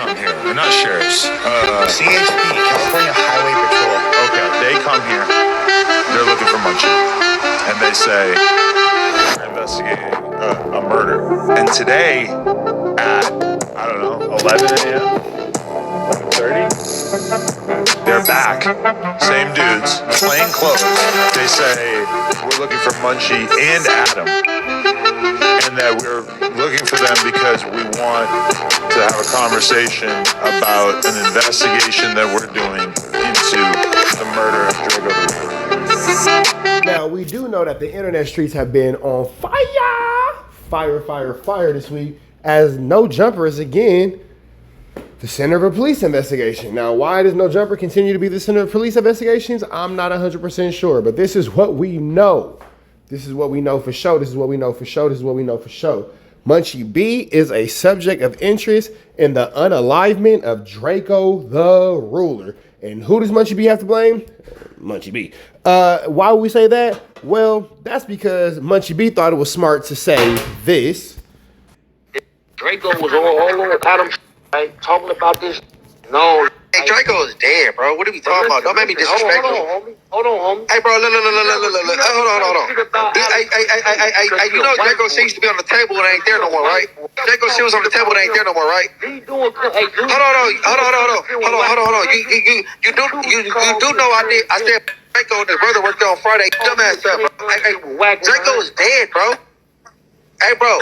come here. They're not sheriffs. CHP, California Highway Patrol. Okay, they come here. They're looking for Munchie. And they say, we're investigating a murder. And today, at, I don't know, 11 a.m., 11:30, they're back. Same dudes, plain clothes. They say, we're looking for Munchie and Adam. And that we're looking for them because we want to have a conversation about an investigation that we're doing into the murder of Drakeo. Now, we do know that the internet streets have been on fire this week, as No Jumper is again the center of a police investigation. Now, why does No Jumper continue to be the center of police investigations? I'm not 100% sure, but this is what we know. This is what we know for sure. This is what we know for sure. This is what we know for sure. Munchie B is a subject of interest in the unalivement of Drakeo the Ruler. And who does Munchie B have to blame? Munchie B. Why would we say that? Well, that's because Munchie B thought it was smart to say this. Drakeo was all over Adam, right? Talking about this. No. Hey, Drakeo is dead, bro. What are we talking about? Don't make me disrespectful. Hold on, homie. Hey, bro, look. Hold on. Hey, you know Drakeo shit used to be on the table and ain't there no more, right? Drakeo shit was on the table and ain't there no more, right? Hold on. You do know I said Drakeo and his brother worked there on Friday. Dumbass stuff, bro. Hey, Drakeo is dead, bro. Hey, bro.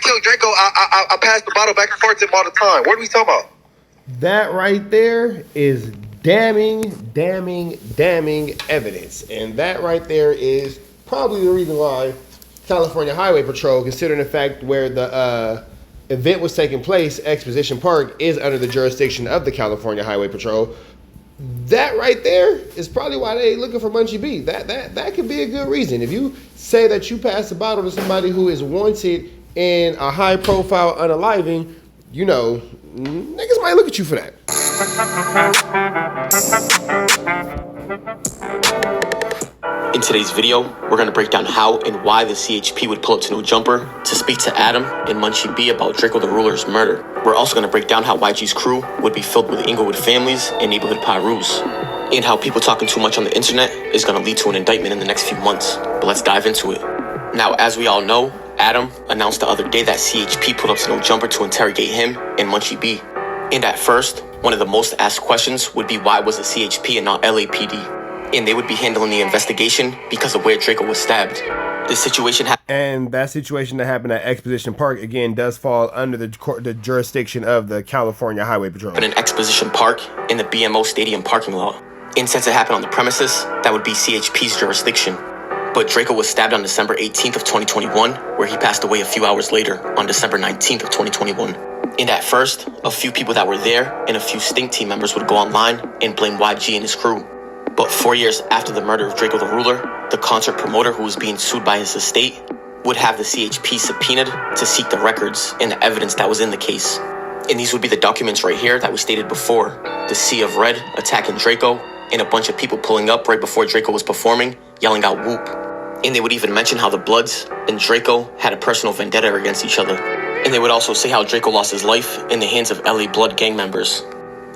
Kill Drakeo. I pass the bottle back and forth to him all the time. What are we talking about? That right there is damning evidence. And that right there is probably the reason why California Highway Patrol, considering the fact where the event was taking place, Exposition Park, is under the jurisdiction of the California Highway Patrol. That right there is probably why they looking for Munchie B. That could be a good reason. If you say that you pass the bottle to somebody who is wanted in a high-profile unaliving, you know, niggas might look at you for that. In today's video, we're going to break down how and why the CHP would pull up to No Jumper to speak to Adam and Munchie B about Drakeo the Ruler's murder. We're also going to break down how YG's crew would be filled with Inglewood families and neighborhood Pyrus, and how people talking too much on the internet is going to lead to an indictment in the next few months. But let's dive into it. Now, as we all know, Adam announced the other day that CHP pulled up to No Jumper to interrogate him and Munchie B. And at first, one of the most asked questions would be why was it CHP and not LAPD? And they would be handling the investigation because of where Drakeo was stabbed. This situation and that situation that happened at Exposition Park, again, does fall under the jurisdiction of the California Highway Patrol. In Exposition Park in the BMO Stadium parking lot. And since it happened on the premises, that would be CHP's jurisdiction. But Drakeo was stabbed on December 18th of 2021, where he passed away a few hours later on December 19th of 2021. And at first, a few people that were there and a few Stink team members would go online and blame YG and his crew. But 4 years after the murder of Drakeo the Ruler, the concert promoter who was being sued by his estate would have the CHP subpoenaed to seek the records and the evidence that was in the case. And these would be the documents right here that we stated before. The Sea of Red attacking Drakeo and a bunch of people pulling up right before Drakeo was performing, yelling out whoop. And they would even mention how the Bloods and Drakeo had a personal vendetta against each other. And they would also say how Drakeo lost his life in the hands of LA Blood gang members.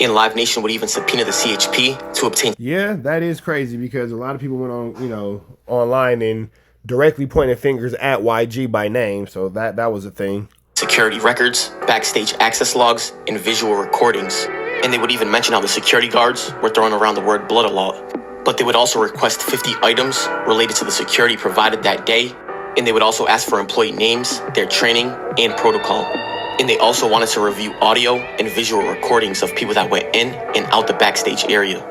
And Live Nation would even subpoena the CHP to obtain... Yeah, that is crazy because a lot of people went on, online and directly pointed fingers at YG by name. So that was a thing. Security records, backstage access logs, and visual recordings. And they would even mention how the security guards were throwing around the word blood a lot. But they would also request 50 items related to the security provided that day. And they would also ask for employee names, their training, and protocol. And they also wanted to review audio and visual recordings of people that went in and out the backstage area.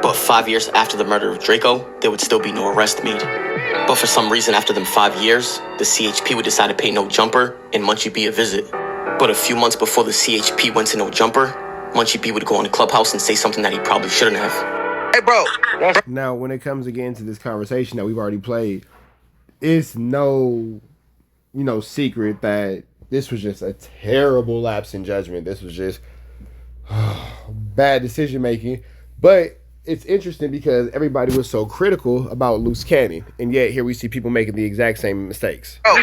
But 5 years after the murder of Drakeo, there would still be no arrest made. But for some reason, after them 5 years, the CHP would decide to pay No Jumper and Munchie B a visit. But a few months before the CHP went to No Jumper, Munchie B would go on the clubhouse and say something that he probably shouldn't have. Hey, bro. Now, when it comes again to this conversation that we've already played, it's no, secret that this was just a terrible lapse in judgment. This was just bad decision making. But it's interesting because everybody was so critical about loose cannon, and yet here we see people making the exact same mistakes. Bro,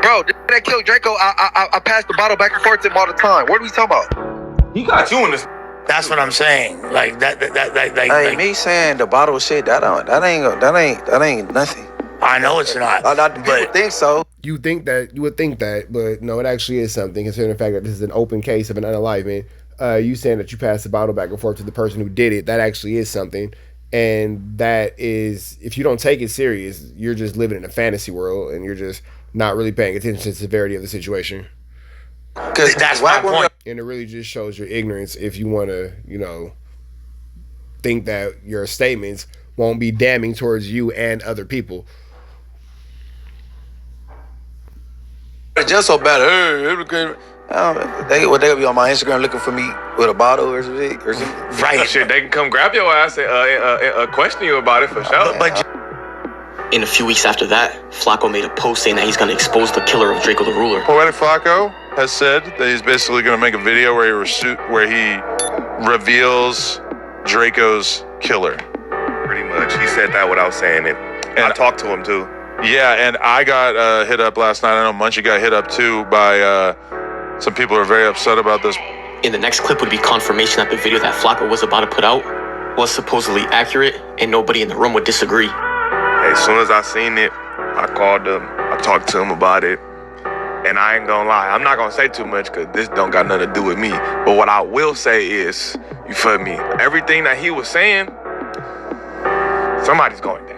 Bro, that killed Draco. I passed the bottle back and forth to him all the time. What are we talking about? He got you in this. That's what I'm saying. Like that. Hey, me saying the bottle shit, that ain't nothing. I know it's not. People think so. You would think that, but no, it actually is something, considering the fact that this is an open case of an unalivement. You saying that you passed the bottle back and forth to the person who did it, that actually is something. And that is, if you don't take it serious, you're just living in a fantasy world and you're just not really paying attention to the severity of the situation. Because that's my point. And it really just shows your ignorance if you want to, think that your statements won't be damning towards you and other people. it's just so bad. They'll be on my Instagram looking for me with a bottle or something. Right. Shit, they can come grab your ass and question you about it for sure. But In a few weeks after that, Flacco made a post saying that he's going to expose the killer of Drakeo the Ruler. Poetic Flacco has said that he's basically going to make a video where he reveals Draco's killer. Pretty much. He said that without saying it. And I talked to him too. Yeah, and I got hit up last night. I know Munchie got hit up too by some people who are very upset about this. In the next clip would be confirmation that the video that Flacco was about to put out was supposedly accurate and nobody in the room would disagree. As soon as I seen it, I called him. I talked to him about it. And I ain't gonna lie, I'm not gonna say too much because this don't got nothing to do with me. But what I will say is, you feel me? Everything that he was saying, somebody's going down.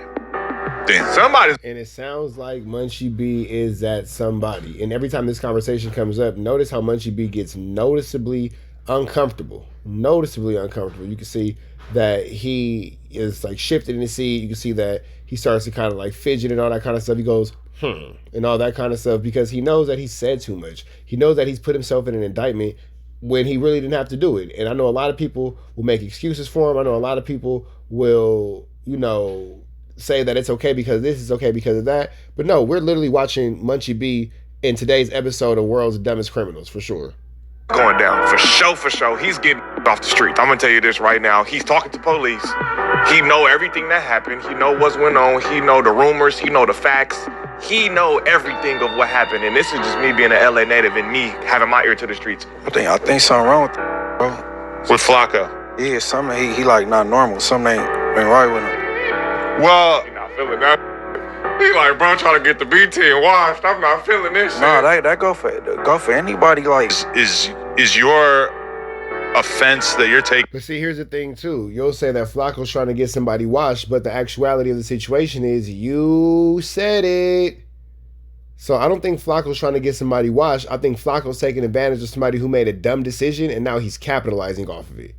Somebody's. And it sounds like Munchie B is that somebody. And every time this conversation comes up, notice how Munchie B gets noticeably uncomfortable. You can see that he is like shifted in his seat. You can see that he starts to kind of like fidget and all that kind of stuff. He goes, and all that kind of stuff, because he knows that he said too much. He knows that he's put himself in an indictment when he really didn't have to do it. And I know a lot of people will make excuses for him. I know a lot of people will, say that it's okay because this is okay because of that. But no, we're literally watching Munchie B in today's episode of World's Dumbest Criminals, for sure. Going down for sure. He's getting off the streets. I'm gonna tell you this right now. He's talking to police. He know everything that happened. He know what's went on. He know the rumors. He know the facts. He know everything of what happened. And this is just me being an LA native and me having my ear to the streets. I think something wrong with him, bro. With Flacco. Yeah, something he like not normal. Something ain't been right with him. Well, He not feeling that. He like, bro, trying to get the BT and washed. I'm not feeling this shit. No, that go for anybody. Like, is your offense that you're taking? But see, here's the thing too. You'll say that Flacco's trying to get somebody washed, but the actuality of the situation is you said it. So I don't think Flacco's trying to get somebody washed. I think Flacco's taking advantage of somebody who made a dumb decision and now he's capitalizing off of it.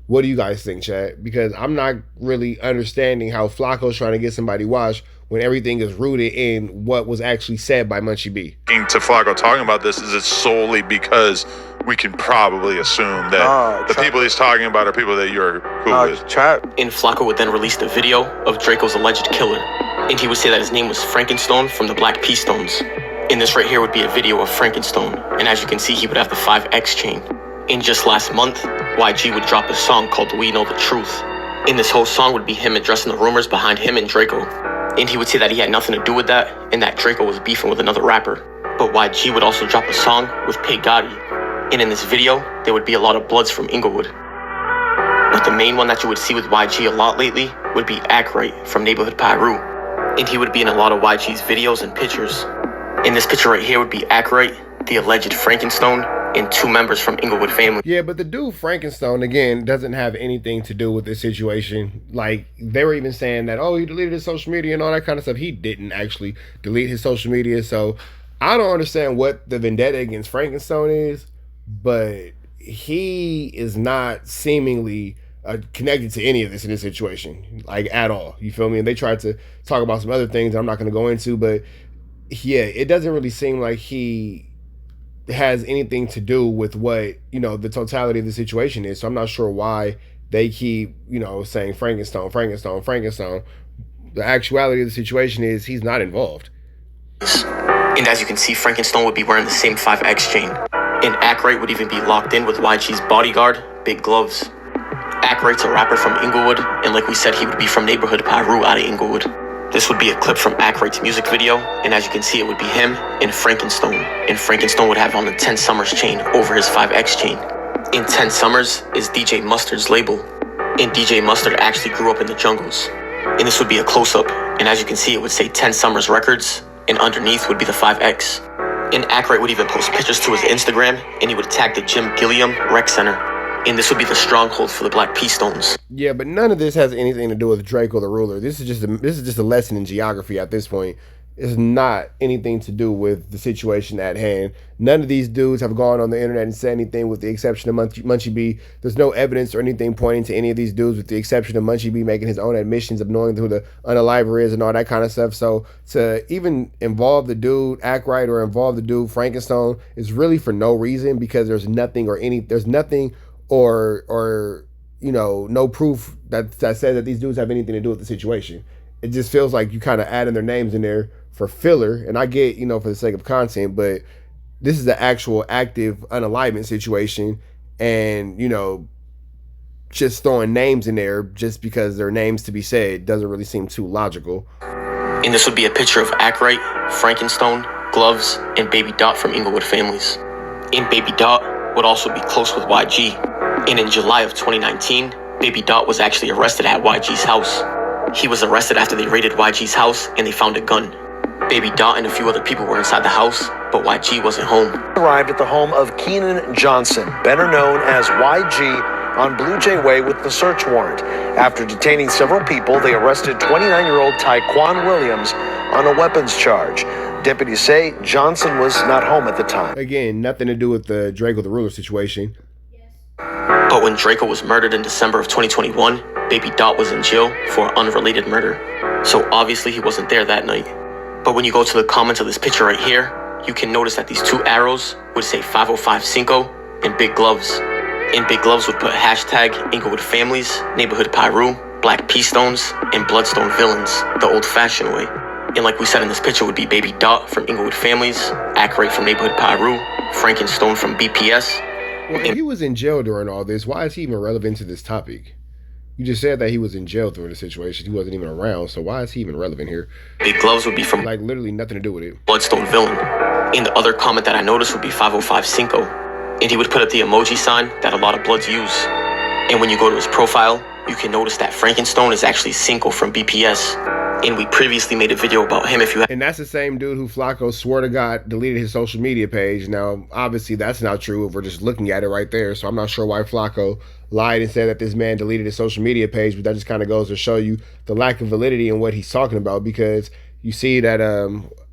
What do you guys think, Chad? Because I'm not really understanding how Flacco's trying to get somebody washed when everything is rooted in what was actually said by Munchie B. To Flacco talking about this, is it solely because we can probably assume that the people he's talking about are people that you're cool with? And Flacco would then release the video of Draco's alleged killer. And he would say that his name was Frankenstone from the Black Pea Stones. And this right here would be a video of Frankenstone. And as you can see, he would have the 5X chain. And just last month, YG would drop a song called We Know the Truth. And this whole song would be him addressing the rumors behind him and Draco. And he would say that he had nothing to do with that and that Draco was beefing with another rapper. But YG would also drop a song with P. Gotti. And in this video, there would be a lot of bloods from Inglewood. But the main one that you would see with YG a lot lately would be Ackright from Neighborhood Pyru. And he would be in a lot of YG's videos and pictures. In this picture right here would be Ackright, the alleged Frankenstone, and 2 members from Inglewood family. Yeah, but the dude Frankenstone, again, doesn't have anything to do with this situation. Like, they were even saying that, he deleted his social media and all that kind of stuff. He didn't actually delete his social media. So I don't understand what the vendetta against Frankenstone is, but he is not seemingly connected to any of this in this situation, like, at all. You feel me? And they tried to talk about some other things I'm not going to go into, but yeah, it doesn't really seem like he has anything to do with what, the totality of the situation is. So I'm not sure why they keep, saying Frankenstone. The actuality of the situation is he's not involved. And as you can see, Frankenstone would be wearing the same 5X chain. And Ackright would even be locked in with YG's bodyguard, Big Gloves. Ackright's a rapper from Inglewood, and like we said, he would be from Neighborhood Pyru out of Inglewood. This would be a clip from Aykroyd's music video, and as you can see, it would be him and Frankenstone. And Frankenstone would have on the 10 Summers chain over his 5X chain. And 10 Summers is DJ Mustard's label. And DJ Mustard actually grew up in the jungles. And this would be a close-up, and as you can see, it would say 10 Summers Records, and underneath would be the 5X. And Aykroyd would even post pictures to his Instagram, and he would tag the Jim Gilliam Rec Center. And this would be the stronghold for the Black P Stones. Yeah, but none of this has anything to do with Draco the Ruler. This is just a lesson in geography at this point. It's not anything to do with the situation at hand. None of these dudes have gone on the internet and said anything with the exception of Munchie B. There's no evidence or anything pointing to any of these dudes with the exception of Munchie B making his own admissions of knowing who the unaliver is and all that kind of stuff. So to even involve the dude Aykroyd or involve the dude Frankenstone is really for no reason, because there's nothing or you know, no proof that says that these dudes have anything to do with the situation. It just feels like you kind of adding their names in there for filler, and I get, you know, for the sake of content, but this is the actual active unalignment situation, and, you know, just throwing names in there just because they're names to be said doesn't really seem too logical. And this would be a picture of Aykroyd, Frankenstone, Gloves, and Baby Dot from Inglewood families. And Baby Dot would also be close with YG. And in July of 2019, Baby Dot was actually arrested at YG's house. He was arrested after they raided YG's house and they found a gun. Baby Dot and a few other people were inside the house, but YG wasn't home. Arrived at the home of Keenan Johnson, better known as YG, on Blue Jay Way with the search warrant. After detaining several people, they arrested 29-year-old Tyquan Williams on a weapons charge. Deputies say Johnson was not home at the time. Again, nothing to do with the Draco the Ruler situation. But when Draco was murdered in December of 2021, Baby Dot was in jail for unrelated murder. So obviously he wasn't there that night. But when you go to the comments of this picture right here, you can notice that these two arrows would say 505 Cinco and Big Gloves. And Big Gloves would put hashtag Inglewood Families, Neighborhood Pyru, Black P Stones, and Bloodstone Villains, the old-fashioned way. And like we said in this picture would be Baby Dot from Inglewood Families, Aykroyd from Neighborhood Pyru, Frankenstone from BPS. Well, if he was in jail during all this, why is he even relevant to this topic? You just said that he was in jail during the situation. He wasn't even around, so why is he even relevant here? Big Gloves would be from like literally nothing to do with it. Bloodstone Villain. And the other comment that I noticed would be 505 Cinco. And he would put up the emoji sign that a lot of Bloods use. And when you go to his profile, you can notice that Frankenstone is actually Cinco from BPS. And we previously made a video about him if you have. And that's the same dude who Flacco swore to God deleted his social media page. Now, obviously, that's not true if we're just looking at it right there. So I'm not sure why Flacco lied and said that this man deleted his social media page, but that just kind of goes to show you the lack of validity in what he's talking about, because you see that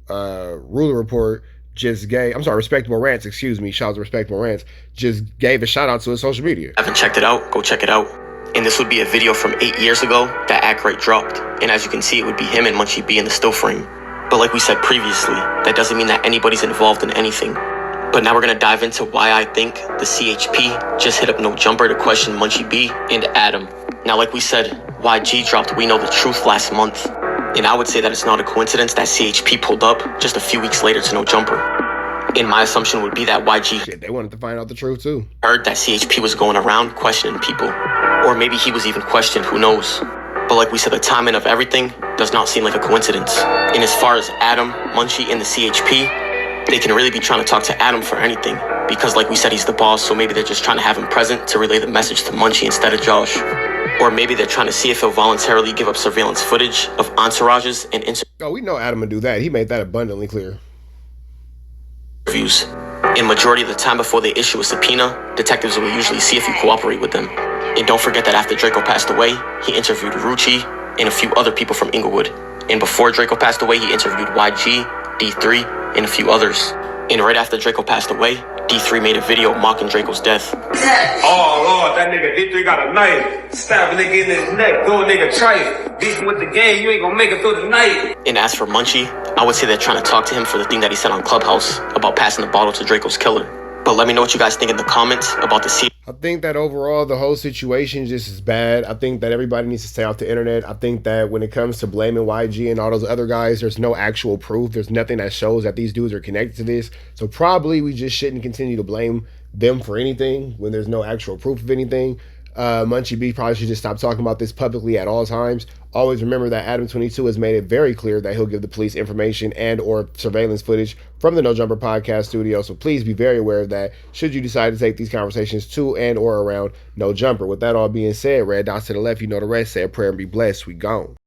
Ruler Report just gave, Respectable Rants, shout out to Respectable Rants, just gave a shout out to his social media. Haven't checked it out, go check it out. And this would be a video from 8 years ago that Aykroyd dropped. And as you can see, it would be him and Munchie B in the still frame. But like we said previously, that doesn't mean that anybody's involved in anything. But now we're gonna dive into why I think the CHP just hit up No Jumper to question Munchie B and Adam. Now, like we said, YG dropped We Know the Truth last month. And I would say that it's not a coincidence that CHP pulled up just a few weeks later to No Jumper. And my assumption would be that YG they wanted to find out the truth too. Heard that CHP was going around questioning people. Or maybe he was even questioned, who knows. But like we said, the timing of everything does not seem like a coincidence. And as far as Adam, Munchie, and the CHP, they can really be trying to talk to Adam for anything. Because like we said, he's the boss, so maybe they're just trying to have him present to relay the message to Munchie instead of Josh. Or maybe they're trying to see if he'll voluntarily give up surveillance footage of entourages and Oh, we know Adam would do that. He made that abundantly clear. Interviews. And majority of the time before they issue a subpoena, detectives will usually see if you cooperate with them. And don't forget that after Draco passed away, he interviewed Rucci and a few other people from Inglewood. And before Draco passed away, he interviewed YG, D3, and a few others. And right after Draco passed away, D3 made a video mocking Draco's death. Oh Lord, that nigga D3 got a knife. Stab a nigga in his neck, do a nigga tripe. Beat with the game, you ain't gonna make it through the night. And as for Munchie, I would say they're trying to talk to him for the thing that he said on Clubhouse about passing the bottle to Draco's killer. But let me know what you guys think in the comments about the scene. I think that overall the whole situation just is bad. I think that everybody needs to stay off the internet. I think that when it comes to blaming YG and all those other guys, there's no actual proof. There's nothing that shows that these dudes are connected to this. So probably we just shouldn't continue to blame them for anything when there's no actual proof of anything. Munchie B probably should just stop talking about this publicly at all times. Always remember that Adam22 has made it very clear that he'll give the police information and or surveillance footage from the No Jumper podcast studio. So please be very aware of that should you decide to take these conversations to and or around No Jumper. With that all being said, red dots to the left, you know the rest. Say a prayer and be blessed. We gone.